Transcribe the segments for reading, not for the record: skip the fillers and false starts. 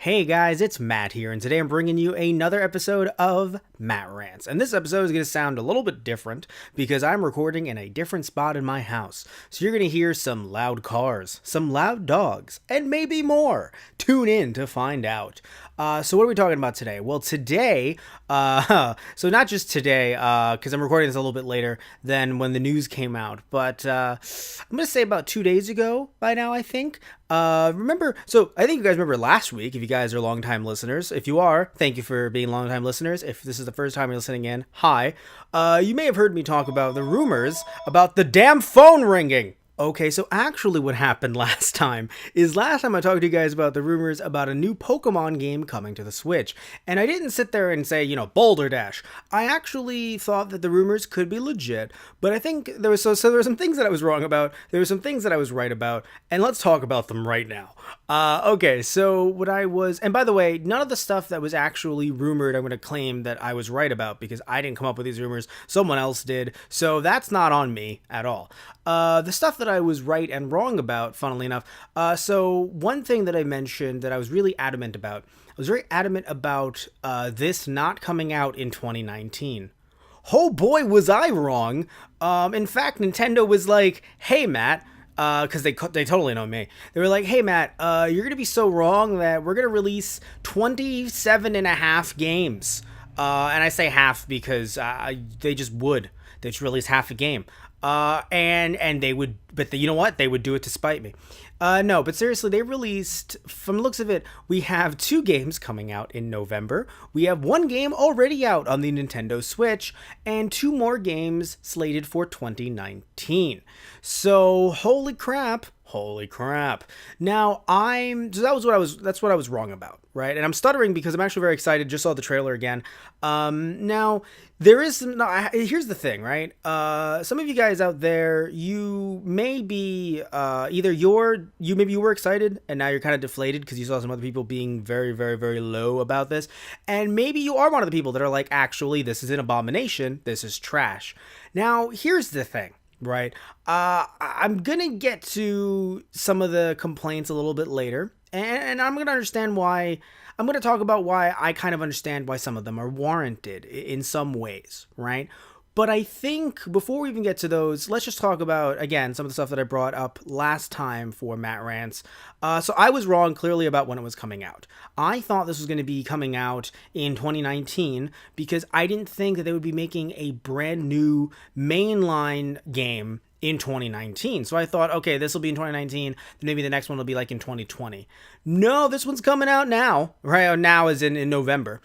Hey guys, it's Matt here, and today I'm bringing you another episode of Matt Rants. And this episode is going to sound a little bit different because I'm recording in a different spot in my house. So you're going to hear some loud cars, some loud dogs, and maybe more. Tune in to find out. So what are we talking about today? Well, today, so not just today, because I'm recording this a little bit later than when the news came out, but I'm going to say about 2 days ago by now, I think. I think you guys remember last week, if you guys are longtime listeners. If you are, thank you for being longtime listeners. If this is the first time you're listening in, hi. You may have heard me talk about the rumors about the damn phone ringing. Okay, so actually what happened last time I talked to you guys about the rumors about a new Pokemon game coming to the Switch. And I didn't sit there and say, Boulder Dash. I actually thought that the rumors could be legit, but I think there were some things that I was wrong about, there were some things that I was right about, and let's talk about them right now. And by the way, none of the stuff that was actually rumored I'm going to claim that I was right about, because I didn't come up with these rumors, someone else did, so that's not on me at all. The stuff that I was right and wrong about, funnily enough. So one thing that I mentioned that I was really adamant about, I was very adamant about this not coming out in 2019. Oh boy, was I wrong. In fact, Nintendo was like, hey, Matt, because they totally know me. They were like, hey, Matt, you're going to be so wrong that we're going to release 27 and a half games. And I say half because they just would. They just release half a game. And they would, but you know what? They would do it to spite me. No, but seriously, they released, from the looks of it, we have 2 games coming out in November. We have 1 game already out on the Nintendo Switch, and 2 more games slated for 2019. So, holy crap. Now, that's what I was wrong about, right? And I'm stuttering because I'm actually very excited, just saw the trailer again. Now, here's the thing, right? Some of you guys out there, you may be, maybe you were excited and now you're kind of deflated because you saw some other people being very, very, very low about this. And maybe you are one of the people that are like, actually, this is an abomination. This is trash. Now, here's the thing. Right. I'm going to get to some of the complaints a little bit later, and I'm going to understand why. I'm going to talk about why I kind of understand why some of them are warranted in some ways. Right. But I think before we even get to those, let's just talk about, again, some of the stuff that I brought up last time for Matt Rants. So I was wrong clearly about when it was coming out. I thought this was going to be coming out in 2019 because I didn't think that they would be making a brand new mainline game in 2019. So I thought, okay, this will be in 2019, then maybe the next one will be like in 2020. No, this one's coming out now, right? Now is in November.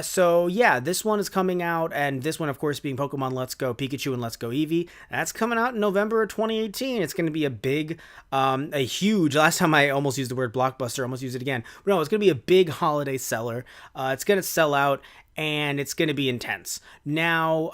So yeah, this one is coming out, and this one, of course, being Pokemon Let's Go Pikachu and Let's Go Eevee, that's coming out in November of 2018. It's going to be a huge, last time I almost used the word blockbuster, almost used it again. But no, it's going to be a big holiday seller. It's going to sell out, and it's going to be intense. Now,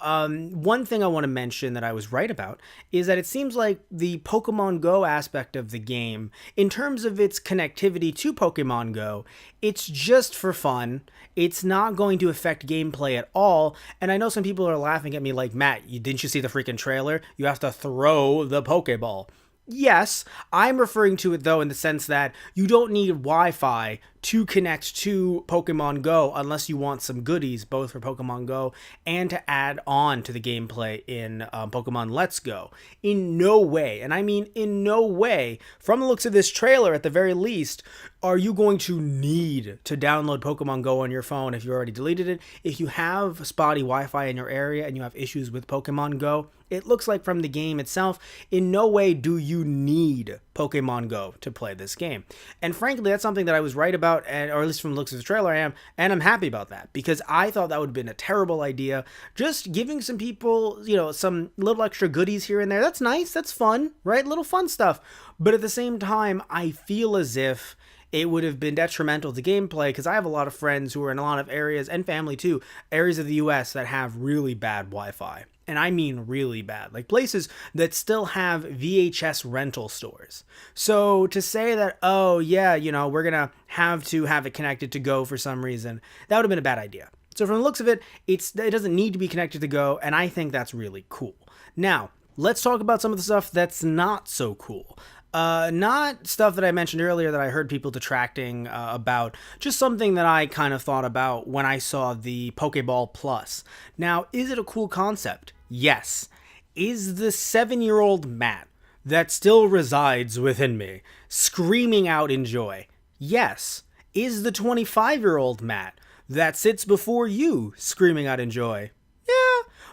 one thing I want to mention that I was right about is that it seems like the Pokemon Go aspect of the game, in terms of its connectivity to Pokemon Go, it's just for fun. It's not going to affect gameplay at all. And I know some people are laughing at me like, Matt, didn't you see the freaking trailer? You have to throw the Pokeball. Yes, I'm referring to it, though, in the sense that you don't need Wi-Fi to connect to Pokemon Go unless you want some goodies, both for Pokemon Go and to add on to the gameplay in Pokemon Let's Go. In no way, and I mean in no way, from the looks of this trailer at the very least, are you going to need to download Pokemon Go on your phone if you already deleted it. If you have spotty Wi-Fi in your area and you have issues with Pokemon Go, it looks like from the game itself, in no way do you need Pokemon Go to play this game. And frankly, that's something that I was right about, or at least from the looks of the trailer I am, and I'm happy about that, because I thought that would have been a terrible idea. Just giving some people, some little extra goodies here and there, that's nice, that's fun, right? Little fun stuff. But at the same time, I feel as if it would have been detrimental to gameplay, because I have a lot of friends who are in a lot of areas, and family too, areas of the US that have really bad Wi-Fi. And I mean really bad, like places that still have VHS rental stores. So to say that, oh yeah, we're going to have it connected to Go for some reason, that would have been a bad idea. So from the looks of it, it doesn't need to be connected to Go, and I think that's really cool. Now, let's talk about some of the stuff that's not so cool. Not stuff that I mentioned earlier that I heard people detracting about, just something that I kind of thought about when I saw the Pokeball Plus. Now, is it a cool concept? Yes. Is the 7-year-old Matt that still resides within me screaming out in joy? Yes. Is the 25-year-old Matt that sits before you screaming out in joy? Yeah.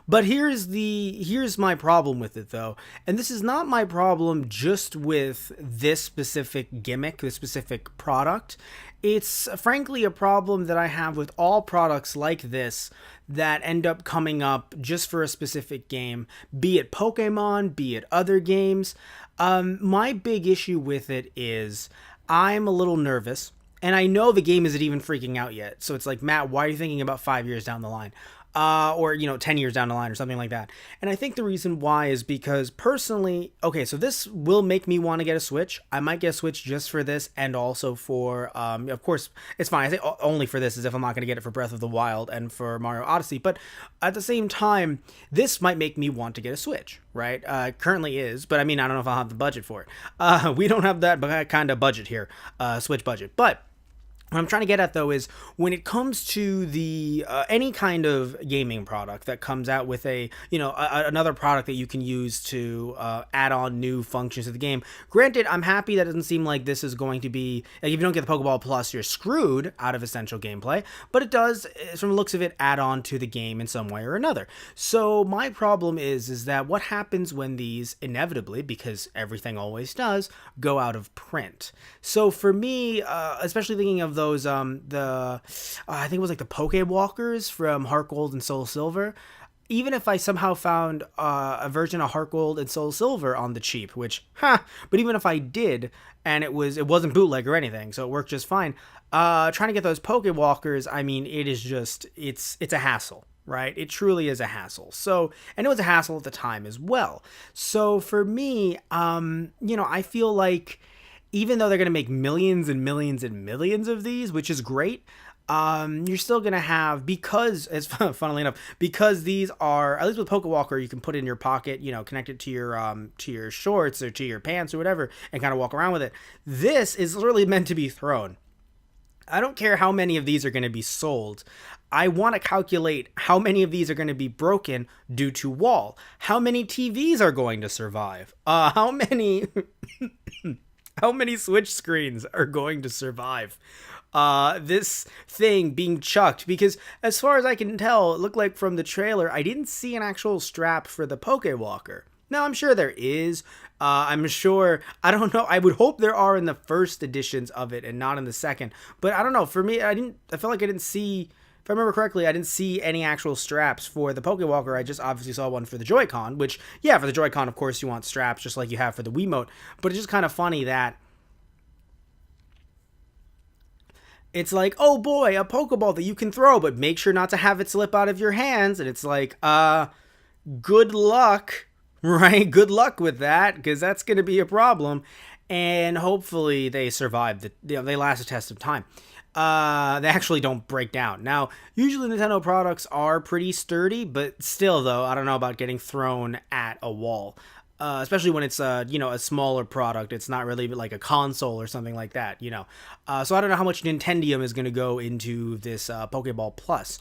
But here's my problem with it though. And this is not my problem just with this specific gimmick, this specific product. It's frankly a problem that I have with all products like this that end up coming up just for a specific game, be it Pokemon, be it other games. My big issue with it is I'm a little nervous, and I know the game isn't even freaking out yet. So it's like, Matt, why are you thinking about 5 years down the line? Or 10 years down the line or something like that. And I think the reason why is because personally, okay, so this will make me want to get a Switch. I might get a Switch just for this, and also for, of course, it's fine. I say only for this, as if I'm not going to get it for Breath of the Wild and for Mario Odyssey. But at the same time, this might make me want to get a Switch, right? Currently is, but I mean, I don't know if I'll have the budget for it. We don't have that kind of budget here, Switch budget. But what I'm trying to get at, though, is when it comes to the any kind of gaming product that comes out with another product that you can use to add on new functions to the game. Granted, I'm happy that it doesn't seem like this is going to be, like, if you don't get the Pokeball Plus, you're screwed out of essential gameplay. But it does, from the looks of it, add on to the game in some way or another. So my problem is that what happens when these inevitably, because everything always does, go out of print. So for me, especially thinking of those I think it was like the Pokewalkers from Heart Gold and Soul Silver. Even if I somehow found a version of Heart Gold and Soul Silver on the cheap, but even if I did, and it wasn't bootleg or anything, so it worked just fine. Trying to get those Pokewalkers, I mean, it is just it's a hassle. Right? It truly is a hassle. So, and it was a hassle at the time as well. So for me, I feel like even though they're going to make millions and millions and millions of these, which is great, you're still going to have, because, as funnily enough, because these are, at least with Pokewalker, you can put it in your pocket, connect it to your shorts or to your pants or whatever, and kind of walk around with it. This is really meant to be thrown. I don't care how many of these are going to be sold. I want to calculate how many of these are going to be broken due to wall. How many TVs are going to survive? How many Switch screens are going to survive this thing being chucked? Because as far as I can tell, it looked like from the trailer, I didn't see an actual strap for the Pokewalker. Now, I'm sure there is. I'm sure, I don't know, I would hope there are in the first editions of it and not in the second. But I don't know, for me, I felt like I didn't see, if I remember correctly, I didn't see any actual straps for the Pokewalker. I just obviously saw one for the Joy-Con, which, yeah, for the Joy-Con, of course, you want straps just like you have for the Wiimote. But it's just kind of funny that it's like, oh boy, a Pokeball that you can throw, but make sure not to have it slip out of your hands. And it's like, good luck, right? Good luck with that, because that's going to be a problem. And hopefully they survive. They last a test of time. They actually don't break down. Now, usually Nintendo products are pretty sturdy, but still, though, I don't know about getting thrown at a wall. Especially when it's a smaller product. It's not really like a console or something like that, So I don't know how much Nintendium is going to go into this Pokeball Plus.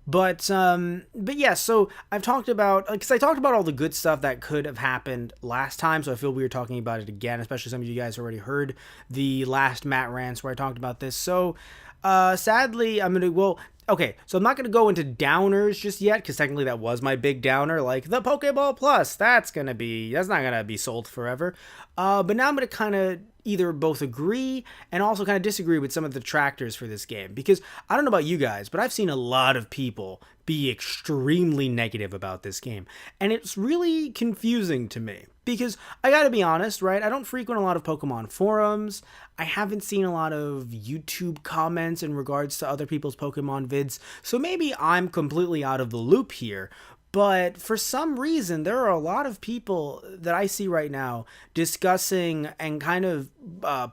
But yeah, so I've talked about, because I talked about all the good stuff that could have happened last time, so I feel weird talking about it again, especially some of you guys already heard the last Matt Rants where I talked about this. So sadly, okay, so I'm not going to go into downers just yet, because technically that was my big downer, like the Pokeball Plus, that's not going to be sold forever. But now I'm going to kind of either both agree and also kind of disagree with some of the detractors for this game, because I don't know about you guys, but I've seen a lot of people be extremely negative about this game, and it's really confusing to me, because I gotta be honest, right? I don't frequent a lot of Pokemon forums. I haven't seen a lot of YouTube comments in regards to other people's Pokemon vids, so maybe I'm completely out of the loop here. But for some reason, there are a lot of people that I see right now discussing and kind of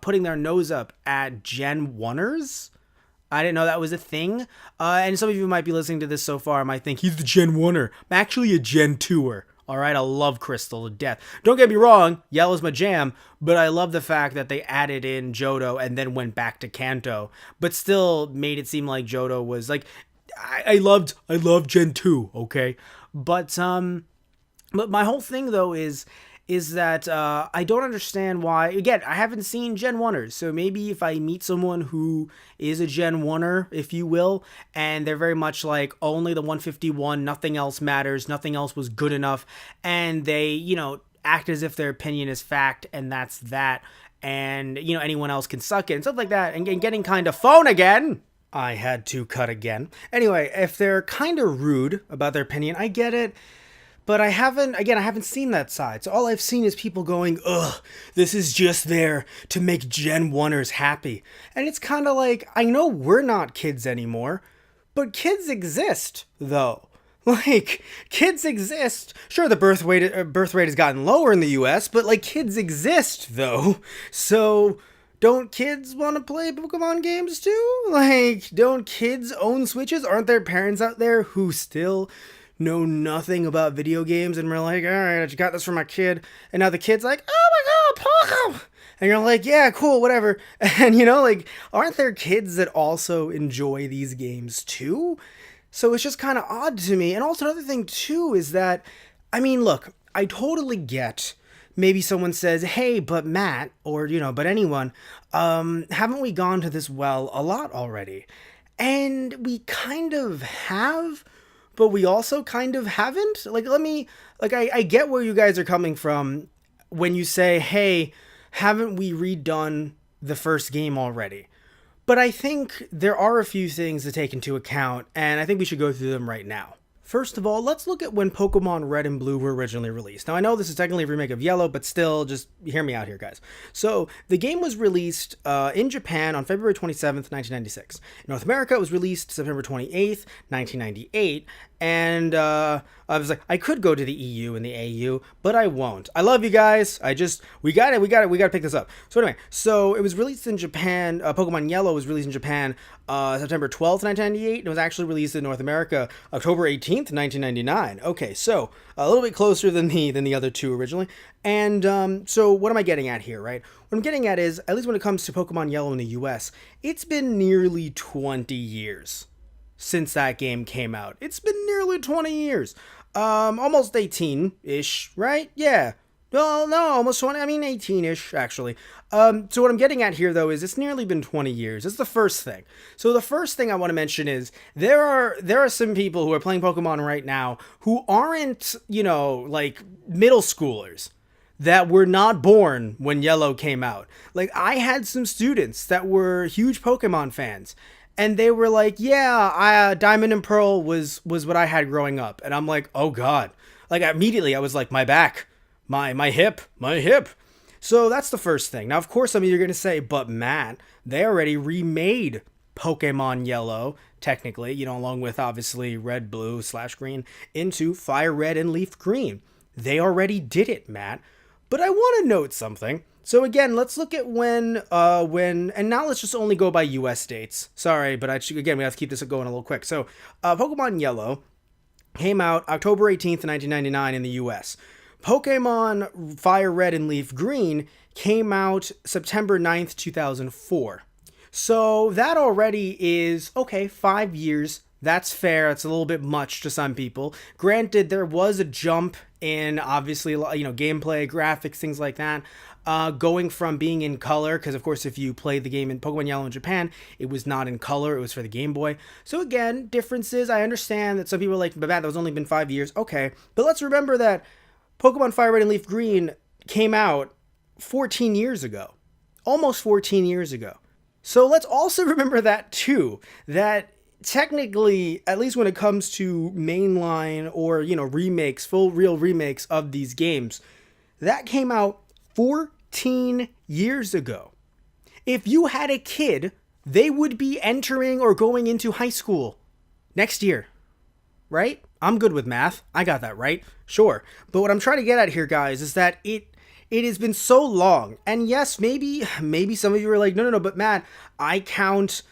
putting their nose up at Gen 1ers. I didn't know that was a thing. And some of you might be listening to this so far and might think, he's the Gen 1er. I'm actually a Gen 2er. All right, I love Crystal to death. Don't get me wrong, Yellow's my jam, but I love the fact that they added in Johto and then went back to Kanto, but still made it seem like Johto was like I loved Gen 2, okay? But my whole thing though is that I don't understand why. Again, I haven't seen Gen 1ers, so maybe if I meet someone who is a Gen 1er, if you will, and they're very much like only the 151, nothing else matters, nothing else was good enough, and they, act as if their opinion is fact, and that's that, and, anyone else can suck it, and stuff like that, and getting kind of phone again. I had to cut again. Anyway, if they're kind of rude about their opinion, I get it. But I haven't seen that side. So all I've seen is people going, ugh, this is just there to make Gen 1ers happy. And it's kind of like, I know we're not kids anymore, but kids exist, though. Like, kids exist. Sure, the birth rate has gotten lower in the US, but, like, kids exist, though. So, don't kids want to play Pokemon games, too? Like, don't kids own Switches? Aren't there parents out there who still know nothing about video games and we're like, all right, I just got this for my kid, and now the kid's like, oh my god, Pokemon, and you're like, yeah, cool, whatever. And like, aren't there kids that also enjoy these games too? So it's just kind of odd to me. And also another thing too is that, I mean, look, I totally get maybe someone says, hey, but Matt, or but anyone, haven't we gone to this well a lot already? And we kind of have, but we also kind of haven't. Like, I get where you guys are coming from when you say, hey, haven't we redone the first game already? But I think there are a few things to take into account, and I think we should go through them right now. First of all, let's look at when Pokemon Red and Blue were originally released. Now, I know this is technically a remake of Yellow, but still, just hear me out here, guys. So, the game was released in Japan on February 27th, 1996. In North America, it was released September 28th, 1998. And I was like, I could go to the EU and the AU, but I won't. I love you guys. We got to pick this up. So anyway, it was released in Japan. Pokemon Yellow was released in Japan September 12th, 1998. And it was actually released in North America October 18th, 1999. Okay, so a little bit closer than the other two originally. And so what am I getting at here, right? What I'm getting at is, at least when it comes to Pokemon Yellow in the US, it's been nearly 20 years since that game came out. It's been nearly 20 years. Almost 18-ish, right? Yeah. Well, no, almost 20. I mean, 18-ish, actually. So what I'm getting at here, though, is it's nearly been 20 years. That's the first thing. So the first thing I want to mention is there are some people who are playing Pokemon right now who aren't, like middle schoolers that were not born when Yellow came out. Like, I had some students that were huge Pokemon fans, and they were like, yeah, Diamond and Pearl was what I had growing up. And I'm like, oh God. Like, immediately I was like, my back, my hip. So that's the first thing. Now, of course, some of you are going to say, but Matt, they already remade Pokemon Yellow, technically, along with obviously Red, Blue / Green, into Fire Red and Leaf Green. They already did it, Matt. But I want to note something. So again, let's look at when, and now let's just only go by US dates. Sorry, but we have to keep this going a little quick. So, Pokemon Yellow came out October 18th, 1999 in the US. Pokemon Fire Red and Leaf Green came out September 9th, 2004. So that already is, 5 years. That's fair. It's a little bit much to some people. Granted, there was a jump in, obviously, gameplay, graphics, things like that. Going from being in color, because of course if you played the game in Pokemon Yellow in Japan, it was not in color, it was for the Game Boy. So again, differences. I understand that some people are like, but that was only been 5 years. Okay, but let's remember that Pokemon Fire Red and Leaf Green came out 14 years ago. Almost 14 years ago. So let's also remember that too, that technically, at least when it comes to mainline or, remakes, full real remakes of these games, that came out 14 years ago. If you had a kid, they would be entering or going into high school next year, right? I'm good with math. I got that right. Sure. But what I'm trying to get at here, guys, is that it has been so long. And yes, maybe some of you are like, no, but Matt, I count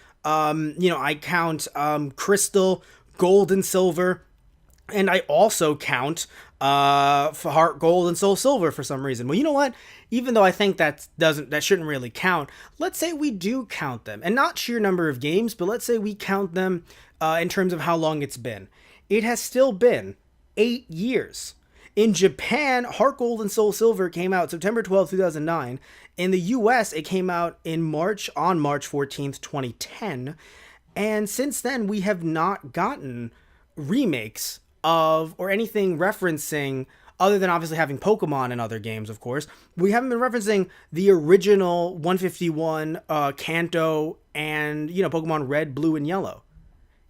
Crystal, Gold and Silver, And I also count for Heart Gold and Soul Silver for some reason. Well, you know what? Even though I think that shouldn't really count, let's say we do count them, and not sheer number of games, but let's say we count them in terms of how long it's been. It has still been 8 years. In Japan, Heart Gold and Soul Silver came out September 12th, 2009. In the US, it came out on March 14th, 2010. And since then, we have not gotten remakes of or anything referencing, other than obviously having Pokemon in other games, of course. We haven't been referencing the original 151, Kanto, and Pokemon Red, Blue, and Yellow.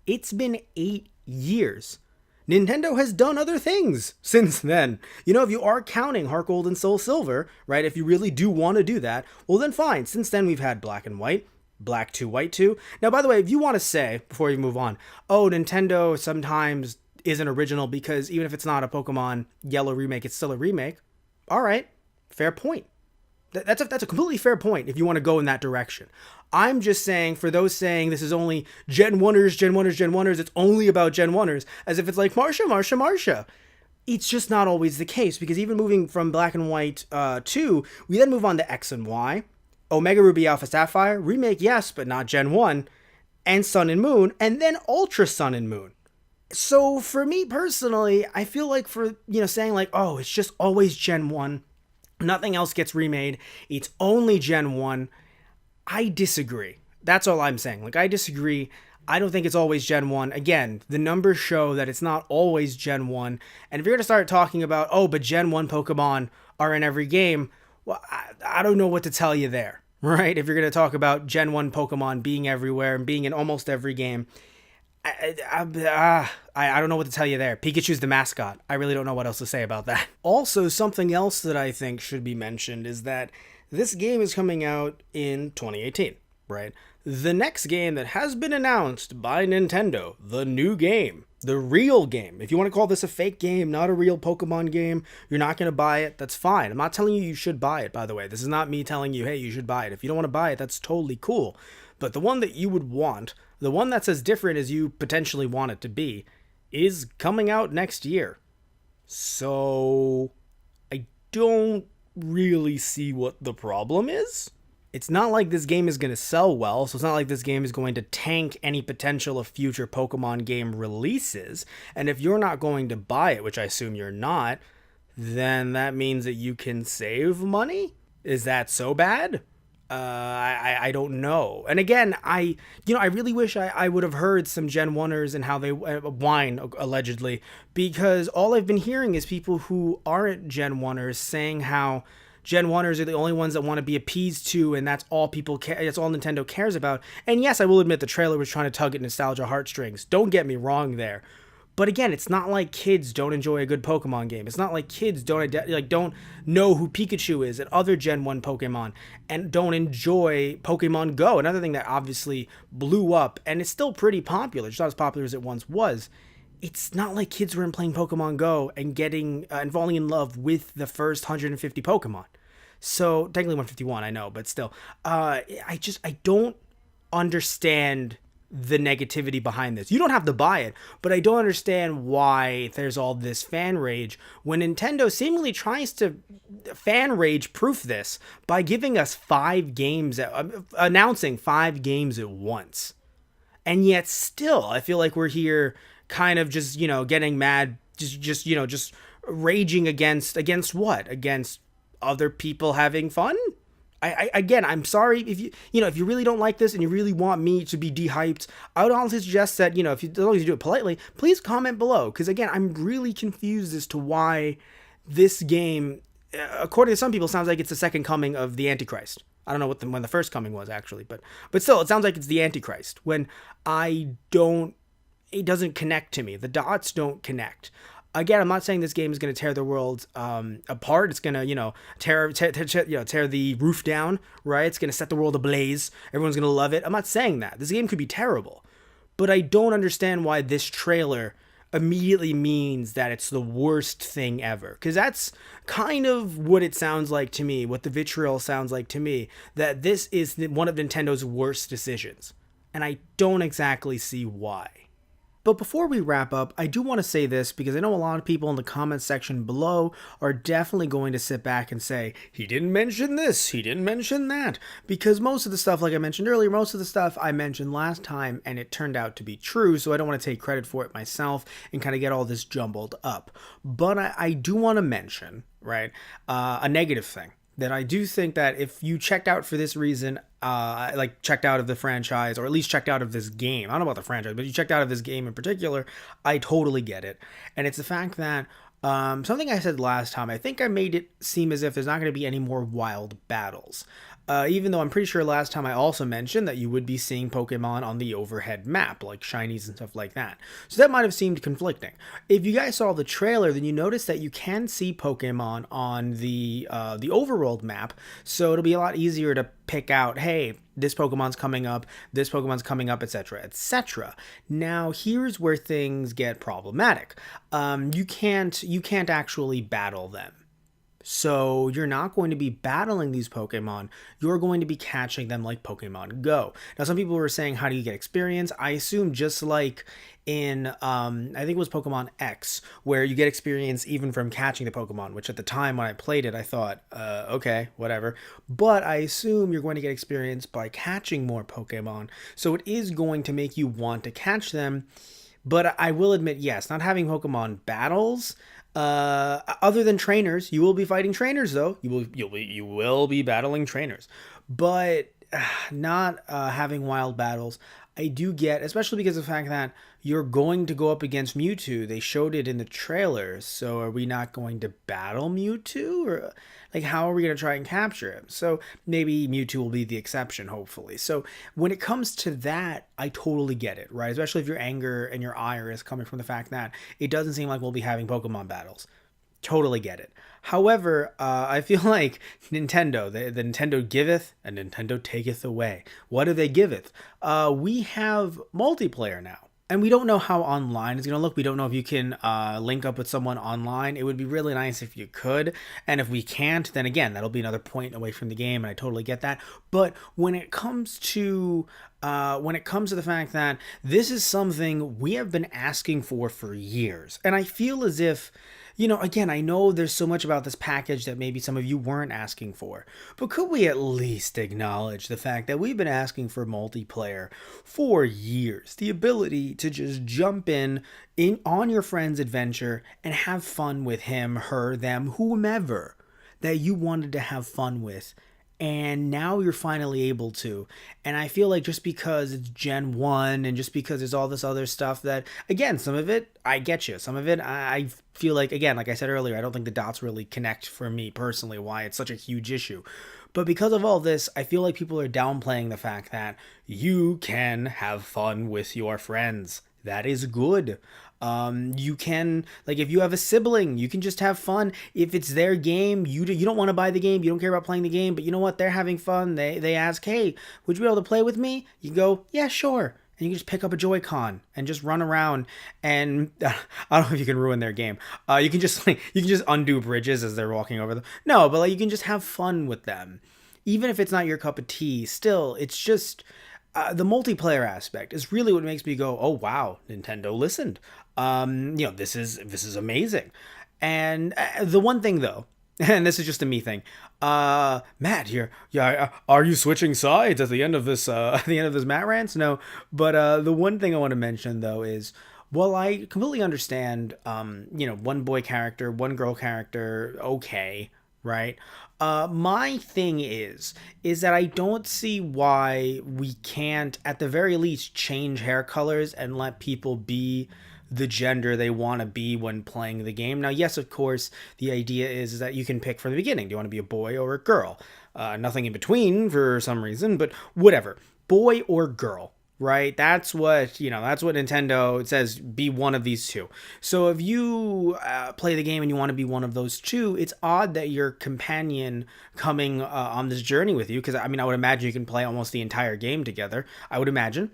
It's been 8 years. Nintendo has done other things since then. If you are counting Heart Gold and Soul Silver, right, if you really do want to do that, well then fine. Since then we've had Black and White, Black 2, White 2. Now, by the way, if you want to say, before you move on, oh, Nintendo sometimes isn't original because even if it's not a Pokemon Yellow remake, it's still a remake. All right, fair point. That's a completely fair point if you want to go in that direction. I'm just saying, for those saying this is only Gen 1ers, Gen 1ers, Gen 1ers, it's only about Gen 1ers, as if it's like Marsha. It's just not always the case, because even moving from Black and White 2, we then move on to X and Y, Omega Ruby Alpha Sapphire, remake yes, but not Gen 1, and Sun and Moon, and then Ultra Sun and Moon. So for me personally, I feel like for, saying like, oh, it's just always Gen 1, nothing else gets remade, it's only Gen 1, I disagree. That's all I'm saying. Like, I disagree. I don't think it's always Gen 1. Again, the numbers show that it's not always Gen 1. And if you're going to start talking about, oh, but Gen 1 Pokemon are in every game, well, I don't know what to tell you there, right? If you're going to talk about Gen 1 Pokemon being everywhere and being in almost every game, I don't know what to tell you there. Pikachu's the mascot. I really don't know what else to say about that. Also, something else that I think should be mentioned is that this game is coming out in 2018, right? The next game that has been announced by Nintendo, the new game, the real game. If you want to call this a fake game, not a real Pokemon game, you're not going to buy it, that's fine. I'm not telling you should buy it, by the way. This is not me telling you, hey, you should buy it. If you don't want to buy it, that's totally cool. But the one that you would want, the one that's as different as you potentially want it to be, is coming out next year. So I don't really see what the problem is. It's not like this game is going to sell well, so it's not like this game is going to tank any potential of future Pokemon game releases. And if you're not going to buy it, which I assume you're not, then that means that you can save money? Is that so bad? I don't know. And again, I really wish I would have heard some Gen 1ers and how they whine, allegedly, because all I've been hearing is people who aren't Gen 1ers saying how Gen 1ers are the only ones that want to be appeased to, and that's all people care. That's all Nintendo cares about. And yes, I will admit the trailer was trying to tug at nostalgia heartstrings. Don't get me wrong there. But again, it's not like kids don't enjoy a good Pokemon game. It's not like kids don't know who Pikachu is and other Gen 1 Pokemon and don't enjoy Pokemon Go. Another thing that obviously blew up and is still pretty popular, just not as popular as it once was. It's not like kids were playing Pokemon Go and getting and falling in love with the first 150 Pokemon. So technically 151, I know, but still, I don't understand the negativity behind this. You don't have to buy it, but I don't understand why there's all this fan rage when Nintendo seemingly tries to fan rage proof this by giving us 5 games, announcing 5 games at once. And yet still, I feel like we're here kind of just, getting mad, just raging against what? Against other people having fun? Again, I'm sorry if you really don't like this and you really want me to be dehyped, I would honestly suggest that, as long as you do it politely, please comment below. Because again, I'm really confused as to why this game, according to some people, sounds like it's the second coming of the Antichrist. I don't know when the first coming was actually, but still, it sounds like it's the Antichrist. When it doesn't connect to me. The dots don't connect. Again, I'm not saying this game is going to tear the world apart. It's going to, tear the roof down, right? It's going to set the world ablaze. Everyone's going to love it. I'm not saying that. This game could be terrible. But I don't understand why this trailer immediately means that it's the worst thing ever. Because that's kind of what it sounds like to me, what the vitriol sounds like to me, that this is one of Nintendo's worst decisions. And I don't exactly see why. But before we wrap up, I do want to say this because I know a lot of people in the comments section below are definitely going to sit back and say, he didn't mention this, he didn't mention that. Because most of the stuff, like I mentioned earlier, most of the stuff I mentioned last time and it turned out to be true, so I don't want to take credit for it myself and kind of get all this jumbled up. But I do want to mention, right, a negative thing. That I do think that if you checked out for this reason, like checked out of the franchise, or at least checked out of this game, I don't know about the franchise, but you checked out of this game in particular, I totally get it. And it's the fact that something I said last time, I think I made it seem as if there's not going to be any more wild battles. Even though I'm pretty sure last time I also mentioned that you would be seeing Pokemon on the overhead map, like shinies and stuff like that. So that might have seemed conflicting. If you guys saw the trailer, then you notice that you can see Pokemon on the overworld map, so it'll be a lot easier to pick out, hey, this Pokemon's coming up, etc., etc. Now, here's where things get problematic. You can't actually battle them. So you're not going to be battling these Pokemon, you're going to be catching them like Pokemon Go. Now, some people were saying, how do you get experience? I assume just like in, I think it was Pokemon X, where you get experience even from catching the Pokemon, which at the time when I played it, I thought, okay, whatever. But I assume you're going to get experience by catching more Pokemon, so it is going to make you want to catch them. But I will admit, yes, not having Pokemon battles, other than trainers, you will be fighting trainers though. You will be battling trainers, but not having wild battles. I do get, especially because of the fact that you're going to go up against Mewtwo. They showed it in the trailer, so are we not going to battle Mewtwo? Or like, how are we going to try and capture him? So maybe Mewtwo will be the exception, hopefully. So when it comes to that, I totally get it, right? Especially if your anger and your ire is coming from the fact that it doesn't seem like we'll be having Pokemon battles. Totally get it. However, I feel like Nintendo, the Nintendo giveth and Nintendo taketh away. What do they giveth? We have multiplayer now. And we don't know how online is going to look. We don't know if you can link up with someone online. It would be really nice if you could. And if we can't, then again, that'll be another point away from the game. And I totally get that. But when it comes to the fact that this is something we have been asking for years, and I feel as if, you know, again, I know there's so much about this package that maybe some of you weren't asking for, but could we at least acknowledge the fact that we've been asking for multiplayer for years? The ability to just jump in on your friend's adventure and have fun with him, her, them, whomever that you wanted to have fun with. And now you're finally able to. And I feel like just because it's Gen 1 and just because there's all this other stuff that, again, some of it, I get you. Some of it, I feel like, again, like I said earlier, I don't think the dots really connect for me personally, why it's such a huge issue. But because of all this, I feel like people are downplaying the fact that you can have fun with your friends. That is good. You can, like, if you have a sibling, you can just have fun. If it's their game, you don't want to buy the game, you don't care about playing the game, but you know what, they're having fun. They ask, hey, would you be able to play with me? You go, yeah, sure. And you can just pick up a Joy-Con and just run around, and I don't know if you can ruin their game. You can just undo bridges as they're walking over them. No, but like, you can just have fun with them. Even if it's not your cup of tea, still, it's just the multiplayer aspect is really what makes me go, oh wow, Nintendo listened. This is amazing. And the one thing though, and this is just a me thing, Matt, are you switching sides at the end of this Matt Rants? No, but the one thing I want to mention though is, well, I completely understand, one boy character, one girl character, okay, right? My thing is that I don't see why we can't, at the very least, change hair colors and let people be the gender they want to be when playing the game. Now, yes, of course, the idea is that you can pick from the beginning. Do you want to be a boy or a girl? Nothing in between for some reason, but whatever. Boy or girl. Right? That's what Nintendo says, be one of these two. So if you play the game and you want to be one of those two, it's odd that your companion coming on this journey with you, because I would imagine you can play almost the entire game together, I would imagine.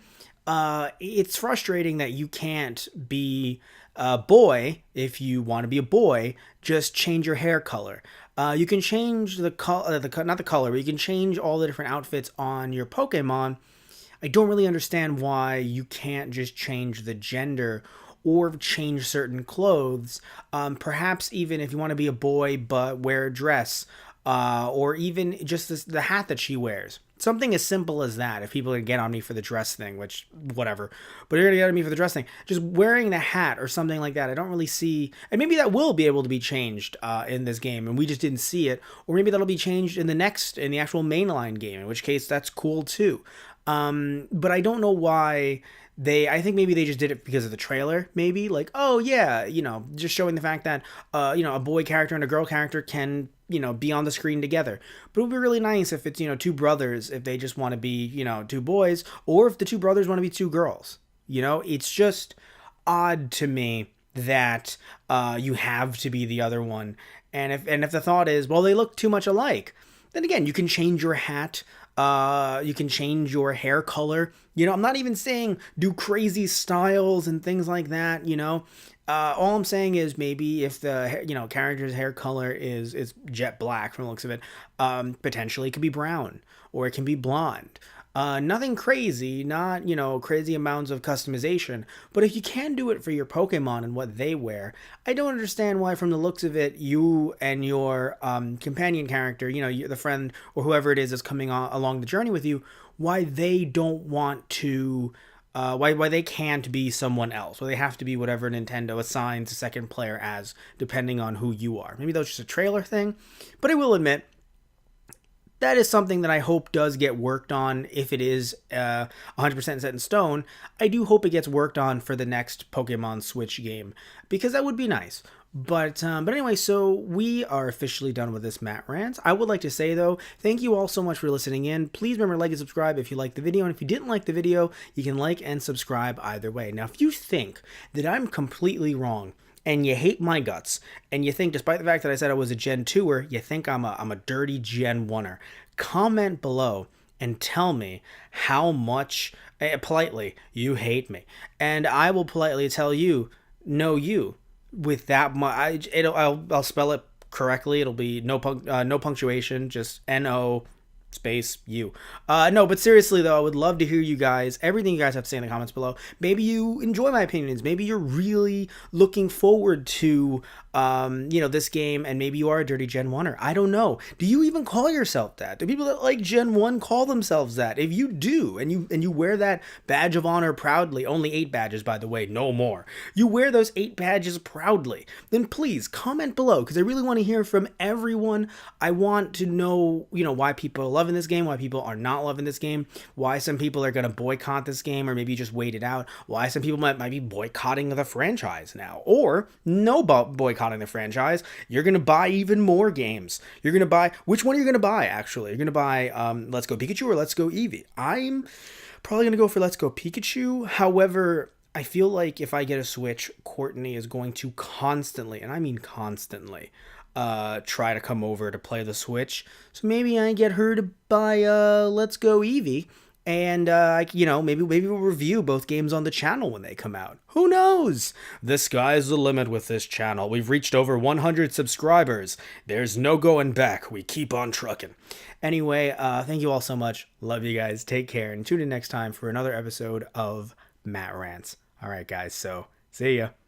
It's frustrating that you can't be a boy if you want to be a boy, just change your hair color. You can change the color, not the color, but you can change all the different outfits on your Pokemon. I don't really understand why you can't just change the gender or change certain clothes. Perhaps even if you want to be a boy but wear a dress, or even just the hat that she wears. Something as simple as that. If people are gonna get on me for the dress thing, which whatever, but you're gonna get on me for the dress thing, just wearing the hat or something like that. I don't really see, and maybe that will be able to be changed in this game, and we just didn't see it, or maybe that'll be changed in the actual mainline game. In which case, that's cool too. But I don't know why I think maybe they just did it because of the trailer, maybe like, oh yeah, just showing the fact that a boy character and a girl character can be on the screen together. But it would be really nice if it's two brothers, if they just want to be two boys, or if the two brothers want to be two girls. It's just odd to me that you have to be the other one. And if the thought is, well, they look too much alike, then again, you can change your hat. You can change your hair color. I'm not even saying do crazy styles and things like that. All I'm saying is maybe if the character's hair color is jet black from the looks of it, potentially it could be brown or it can be blonde. Nothing crazy, not crazy amounts of customization, but if you can do it for your Pokemon and what they wear, I don't understand why from the looks of it you and your companion character, the friend or whoever it is that's coming along the journey with you, why they don't want to why they can't be someone else. Why they have to be whatever Nintendo assigns a second player as, depending on who you are. Maybe that was just a trailer thing, but I will admit that is something that I hope does get worked on. If it is 100% set in stone, I do hope it gets worked on for the next Pokemon Switch game, because that would be nice. But anyway, so we are officially done with this Matt Rants. I would like to say, though, thank you all so much for listening in. Please remember to like and subscribe if you liked the video, and if you didn't like the video, you can like and subscribe either way. Now, if you think that I'm completely wrong, and you hate my guts, and you think, despite the fact that I said I was a Gen 2er, you think I'm a dirty Gen 1er, comment below and tell me how much, politely, you hate me. And I will politely tell you, no you. With that much, I'll spell it correctly. It'll be no punctuation, just N-O space you. No, but seriously though, I would love to hear you guys, everything you guys have to say in the comments below. Maybe you enjoy my opinions. Maybe you're really looking forward to this game, and maybe you are a dirty Gen 1er. I don't know. Do you even call yourself that? Do people that like Gen 1 call themselves that? If you do, and you wear that badge of honor proudly, only 8 badges, by the way, no more. You wear those 8 badges proudly, then please comment below, because I really want to hear from everyone. I want to know, why people are loving this game, why people are not loving this game, why some people are going to boycott this game, or maybe just wait it out, why some people might be boycotting the franchise now, or no boycotting the franchise. You're going to buy even more games. You're going to buy, which one are you going to buy, actually? You're going to buy Let's Go Pikachu or Let's Go Eevee? I'm probably going to go for Let's Go Pikachu. However, I feel like if I get a Switch, Courtney is going to constantly, and I mean constantly, try to come over to play the Switch. So maybe I get her to buy Let's Go Eevee, and maybe we'll review both games on the channel when they come out. Who knows? The sky's the limit with this channel. We've reached over 100 subscribers. There's no going back. We keep on trucking. Anyway, thank you all so much. Love you guys. Take care, and tune in next time for another episode of Matt Rants. All right, guys. So see ya.